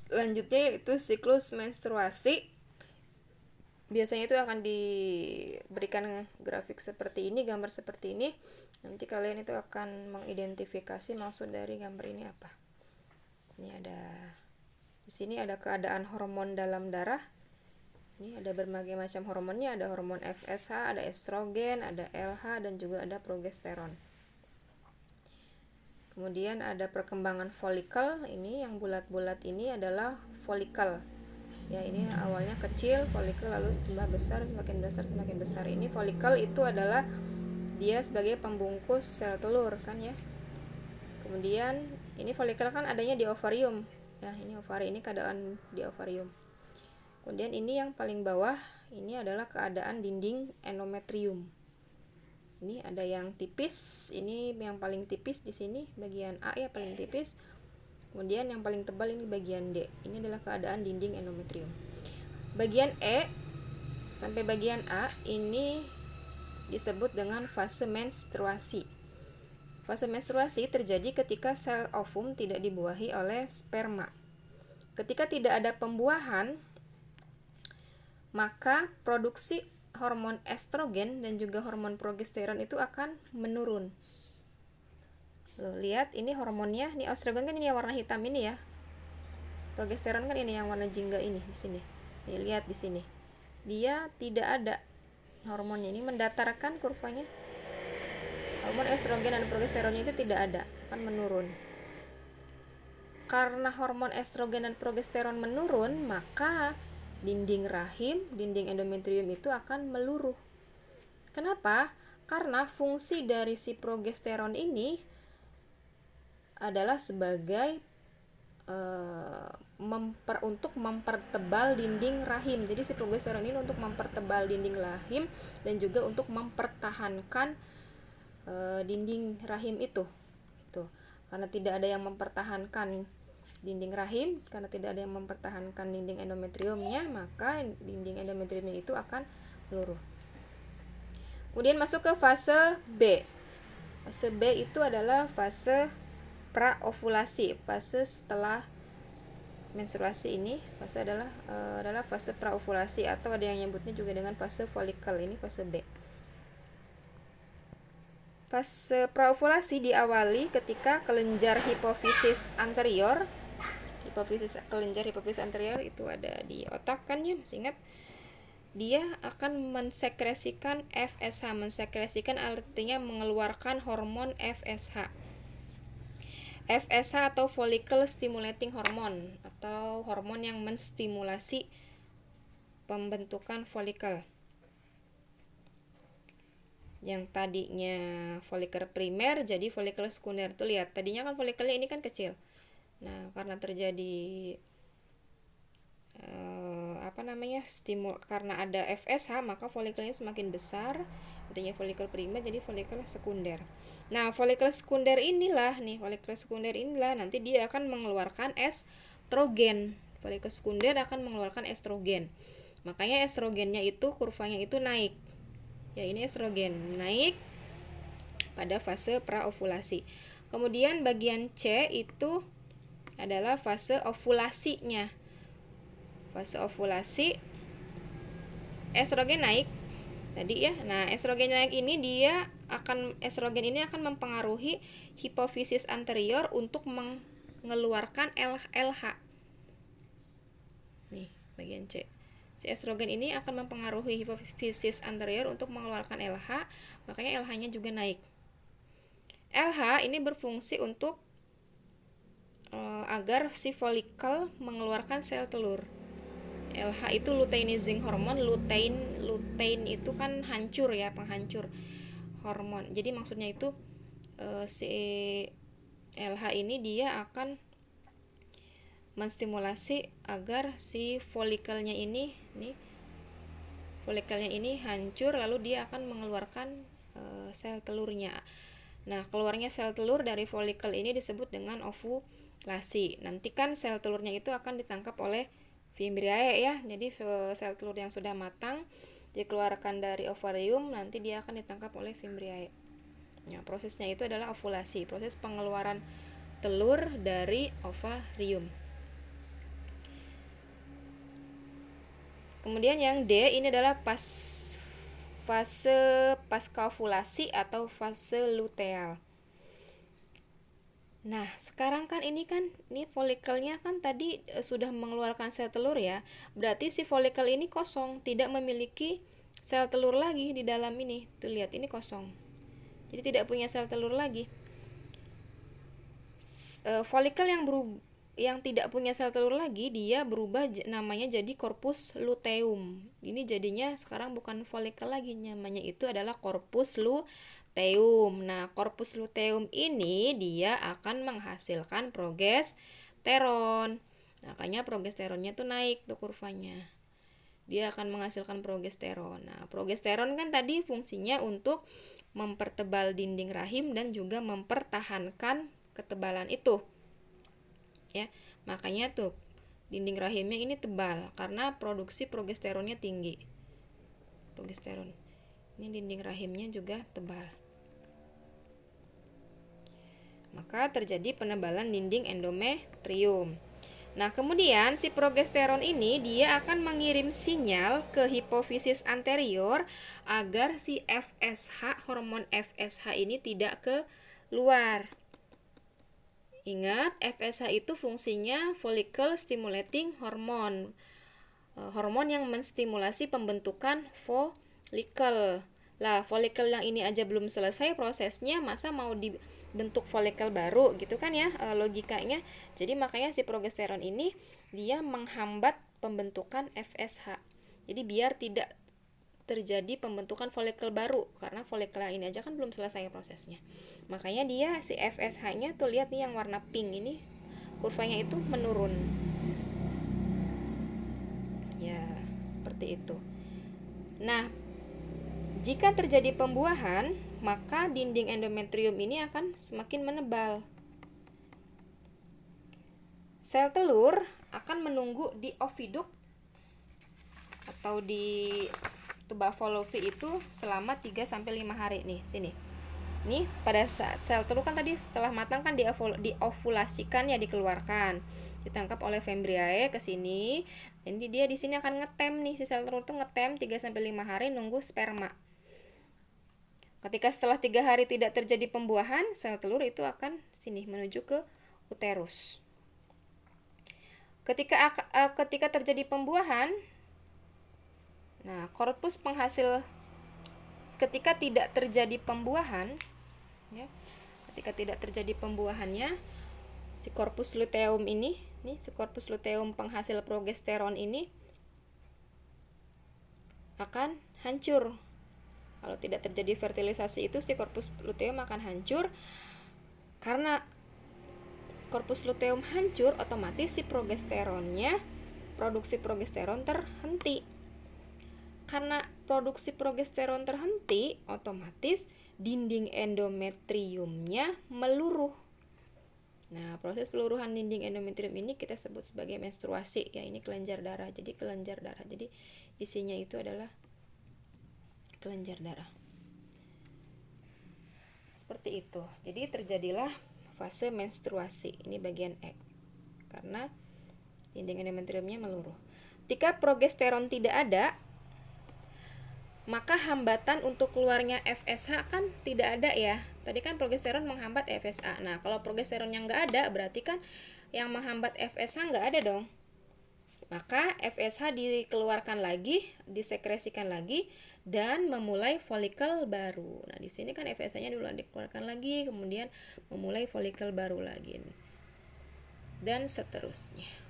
selanjutnya yaitu siklus menstruasi. Biasanya itu akan diberikan grafik seperti ini, gambar seperti ini. Nanti kalian itu akan mengidentifikasi maksud dari gambar ini apa. Ini ada, di sini ada keadaan hormon dalam darah. Ini ada berbagai macam hormonnya, ada hormon FSH, ada estrogen, ada LH, dan juga ada progesteron. Kemudian ada perkembangan folikel. Ini yang bulat-bulat ini adalah folikel. Ya, ini awalnya kecil, folikel lalu tambah besar, semakin besar semakin besar. Ini folikel itu adalah dia sebagai pembungkus sel telur kan ya. Kemudian ini folikel kan adanya di ovarium. Ya, ini ovari, ini keadaan di ovarium. Kemudian ini yang paling bawah, ini adalah keadaan dinding endometrium. Ini ada yang tipis, ini yang paling tipis di sini bagian A ya, paling tipis. Kemudian yang paling tebal ini bagian D. Ini adalah keadaan dinding endometrium. Bagian E sampai bagian A ini disebut dengan fase menstruasi. Fase menstruasi terjadi ketika sel ovum tidak dibuahi oleh sperma. Ketika tidak ada pembuahan, maka produksi hormon estrogen dan juga hormon progesteron itu akan menurun. Loh, lihat ini hormonnya, ini estrogen kan ini yang warna hitam ini ya. Progesteron kan ini yang warna jingga ini di sini. Nih, lihat di sini. Dia tidak ada hormonnya, ini mendatarkan kurvanya. Hormon estrogen dan progesteronnya itu tidak ada, akan menurun. Karena hormon estrogen dan progesteron menurun, maka dinding rahim, dinding endometrium itu akan meluruh. Kenapa? Karena fungsi dari si progesteron ini adalah sebagai untuk mempertebal dinding rahim. Jadi si progesteron ini untuk mempertebal dinding rahim dan juga untuk mempertahankan dinding rahim itu. Karena tidak ada yang mempertahankan dinding rahim, karena tidak ada yang mempertahankan dinding endometriumnya, maka dinding endometriumnya itu akan meluruh. Kemudian masuk ke fase B. Fase B itu adalah fase praovulasi, fase setelah menstruasi. Ini fase adalah fase praovulasi, atau ada yang nyebutnya juga dengan fase folikel. Ini fase B. Fase praovulasi diawali ketika kelenjar hipofisis anterior. Kelenjar hipofisis anterior itu ada di otak kan ya, masih ingat? Dia akan mensekresikan FSH. Mensekresikan artinya mengeluarkan hormon FSH. FSH atau follicle stimulating hormone, atau hormon yang menstimulasi pembentukan folikel. Yang tadinya folikel primer jadi folikel sekunder. Tuh lihat, tadinya kan folikelnya ini kan kecil. Nah, karena terjadi karena ada FSH, maka folikelnya semakin besar. Artinya folikel primer jadi folikel sekunder. Nah, folikel sekunder inilah nanti dia akan mengeluarkan estrogen. Folikel sekunder akan mengeluarkan estrogen. Makanya estrogennya itu kurvanya itu naik. Ya, ini estrogen naik pada fase praovulasi. Kemudian bagian C itu adalah fase ovulasinya. Fase ovulasi, estrogen naik tadi ya. Nah, estrogen naik ini estrogen ini akan mempengaruhi hipofisis anterior untuk mengeluarkan LH. Nih, bagian C. Si estrogen ini akan mempengaruhi hipofisis anterior untuk mengeluarkan LH, makanya LH-nya juga naik. LH ini berfungsi untuk agar si folikel mengeluarkan sel telur. LH itu luteinizing hormon. Lutein itu kan hancur ya, penghancur hormon. Jadi maksudnya itu si LH ini dia akan menstimulasi agar si folikelnya ini hancur, lalu dia akan mengeluarkan sel telurnya. Nah, keluarnya sel telur dari folikel ini disebut dengan ovulasi. Nanti kan sel telurnya itu akan ditangkap oleh fimbriae ya. Jadi sel telur yang sudah matang dikeluarkan dari ovarium, nanti dia akan ditangkap oleh fimbriae. Nah, prosesnya itu adalah ovulasi, proses pengeluaran telur dari ovarium. kemudian yang D ini adalah fase pasca ovulasi atau fase luteal. Nah, sekarang kan ini folikelnya kan tadi sudah mengeluarkan sel telur ya. Berarti si folikel ini kosong, tidak memiliki sel telur lagi di dalam ini. Tuh lihat, ini kosong. Jadi tidak punya sel telur lagi. Folikel yang tidak punya sel telur lagi, dia berubah namanya jadi corpus luteum. Ini jadinya sekarang bukan folikel lagi, namanya itu adalah corpus luteum. Nah, corpus luteum ini dia akan menghasilkan progesteron. Makanya progesteronnya tuh naik tuh kurvanya. Dia akan menghasilkan progesteron. Nah, progesteron kan tadi fungsinya untuk mempertebal dinding rahim dan juga mempertahankan ketebalan itu. Ya, makanya tuh dinding rahimnya ini tebal karena produksi progesteronnya tinggi. Progesteron. Ini dinding rahimnya juga tebal. Maka terjadi penebalan dinding endometrium. Nah, kemudian si progesteron ini dia akan mengirim sinyal ke hipofisis anterior agar si FSH, hormon FSH ini tidak keluar. Ingat, FSH itu fungsinya follicle stimulating hormone. Hormon yang menstimulasi pembentukan folikel. Lah, folikel yang ini aja belum selesai prosesnya, masa mau dibentuk folikel baru gitu kan ya, logikanya. Jadi makanya si progesteron ini dia menghambat pembentukan FSH. Jadi biar tidak terjadi pembentukan folikel baru, karena folikel yang ini aja kan belum selesai prosesnya. Makanya dia si FSH-nya tuh lihat nih yang warna pink ini, kurvanya itu menurun. Ya, seperti itu. Nah, jika terjadi pembuahan, maka dinding endometrium ini akan semakin menebal. Sel telur akan menunggu di oviduk atau di tuba fallopi itu selama 3-5 hari nih, sini. Nih, pada saat sel telur kan tadi setelah matang kan diovulasikan ya, dikeluarkan. Ditangkap oleh Fimbriae ke sini. Jadi dia di sini akan ngetem nih, si sel telur tuh ngetem 3-5 hari nunggu sperma. Ketika setelah 3 hari tidak terjadi pembuahan, sel telur itu akan sini menuju ke uterus. Ketika terjadi pembuahan, nah, korpus penghasil ketika tidak terjadi pembuahan, ya, ketika tidak terjadi pembuahannya, si korpus luteum ini, si korpus luteum penghasil progesteron ini akan hancur. Kalau tidak terjadi fertilisasi itu, si korpus luteum akan hancur. Karena korpus luteum hancur, otomatis si progesteronnya, produksi progesteron terhenti. Karena produksi progesteron terhenti, otomatis dinding endometriumnya meluruh. Nah, proses peluruhan dinding endometrium ini kita sebut sebagai menstruasi ya. Ini kelenjar darah. Jadi kelenjar darah. Jadi isinya itu adalah kelenjar darah. Seperti itu. Jadi terjadilah fase menstruasi. Ini bagian E. Karena dinding endometriumnya meluruh. Ketika progesteron tidak ada, maka hambatan untuk keluarnya FSH kan tidak ada ya. Tadi kan progesteron menghambat FSH. Nah, kalau progesteron yang nggak ada, berarti kan yang menghambat FSH nggak ada dong. Maka FSH dikeluarkan lagi, disekresikan lagi, dan memulai folikel baru. Nah, di sini kan FSH-nya dulu dikeluarkan lagi, kemudian memulai folikel baru lagi. Dan seterusnya.